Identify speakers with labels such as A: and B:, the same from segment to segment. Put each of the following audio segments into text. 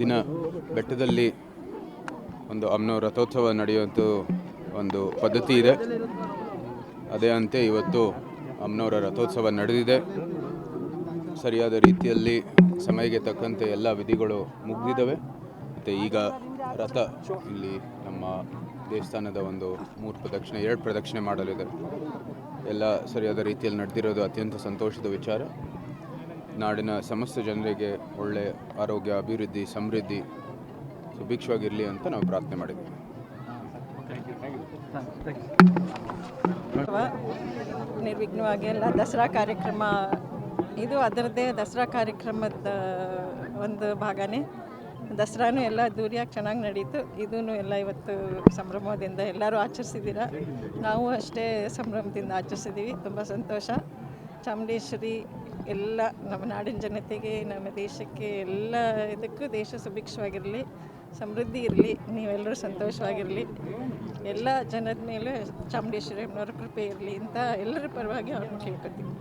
A: ದಿನ ಬೆಟ್ಟದಲ್ಲಿ ಒಂದು ಅಮ್ಮನವರ ರಥೋತ್ಸವ ನಡೆಯುವಂಥ ಒಂದು ಪದ್ಧತಿ ಇದೆ. ಅದೇ ಅಂತೆ ಇವತ್ತು ಅಮ್ಮನವರ ರಥೋತ್ಸವ ನಡೆದಿದೆ. ಸರಿಯಾದ ರೀತಿಯಲ್ಲಿ ಸಮಯಕ್ಕೆ ತಕ್ಕಂತೆ ಎಲ್ಲ ವಿಧಿಗಳು ಮುಗಿದಿದ್ದಾವೆ. ಮತ್ತು ಈಗ ರಥ ಇಲ್ಲಿ ನಮ್ಮ ದೇವಸ್ಥಾನದ ಒಂದು 3 ಪ್ರದಕ್ಷಿಣೆ 2 ಪ್ರದಕ್ಷಿಣೆ ಮಾಡಲಿದೆ. ಎಲ್ಲ ಸರಿಯಾದ ರೀತಿಯಲ್ಲಿ ನಡೆದಿರೋದು ಅತ್ಯಂತ ಸಂತೋಷದ ವಿಚಾರ. ನಾಡಿನ ಸಮಸ್ತ ಜನರಿಗೆ ಒಳ್ಳೆಯ ಆರೋಗ್ಯ, ಅಭಿವೃದ್ಧಿ, ಸಮೃದ್ಧಿ ಸುಭಿಕ್ಷವಾಗಿರಲಿ ಅಂತ ನಾವು ಪ್ರಾರ್ಥನೆ ಮಾಡಿದ್ದೀವಿ.
B: ನಿರ್ವಿಘ್ನವಾಗಿ ಎಲ್ಲ ದಸರಾ ಕಾರ್ಯಕ್ರಮ ಇದು ಅದರದ್ದೇ ದಸರಾ ಕಾರ್ಯಕ್ರಮದ ಒಂದು ಭಾಗನೇ. ದಸರಾನು ಎಲ್ಲ ದೂರಿಯಾಗಿ ಚೆನ್ನಾಗಿ ನಡೀತು. ಇದೂ ಎಲ್ಲ ಇವತ್ತು ಸಂಭ್ರಮದಿಂದ ಎಲ್ಲರೂ ಆಚರಿಸಿದ್ದೀರ. ನಾವು ಅಷ್ಟೇ ಸಂಭ್ರಮದಿಂದ ಆಚರಿಸಿದ್ದೀವಿ. ತುಂಬ ಸಂತೋಷ. ಚಾಮುಂಡೇಶ್ವರಿ ಎಲ್ಲ ನಮ್ಮ ನಾಡಿನ ಜನತೆಗೆ, ನಮ್ಮ ದೇಶಕ್ಕೆ, ಎಲ್ಲ ಇದಕ್ಕೂ ದೇಶ ಸುಭಿಕ್ಷವಾಗಿರಲಿ, ಸಮೃದ್ಧಿ ಇರಲಿ, ನೀವೆಲ್ಲರೂ ಸಂತೋಷವಾಗಿರಲಿ. ಎಲ್ಲ ಜನದ ಮೇಲೆ ಚಾಮುಂಡೇಶ್ವರಿ ಅಮ್ಮನವರ ಕೃಪೆ ಇರಲಿ ಅಂತ ಎಲ್ಲರ ಪರವಾಗಿ ಅವ್ರನ್ನ ಕೇಳ್ಕೊತೀವಿ.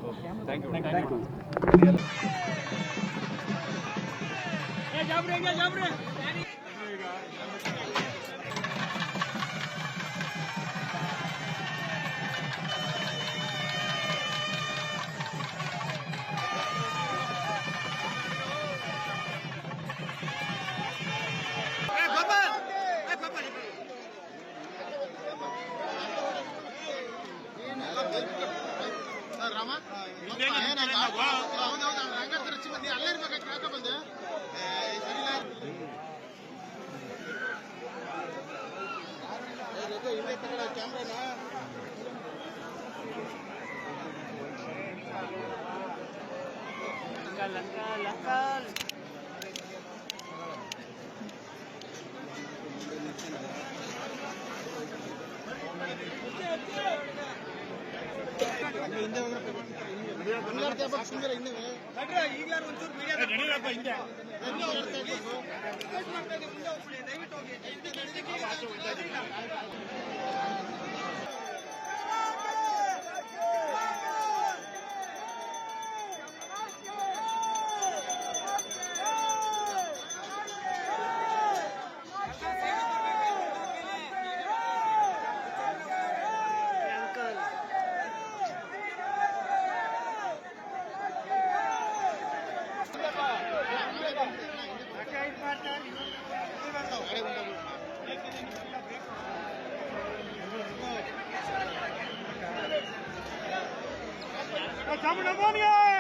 C: Champion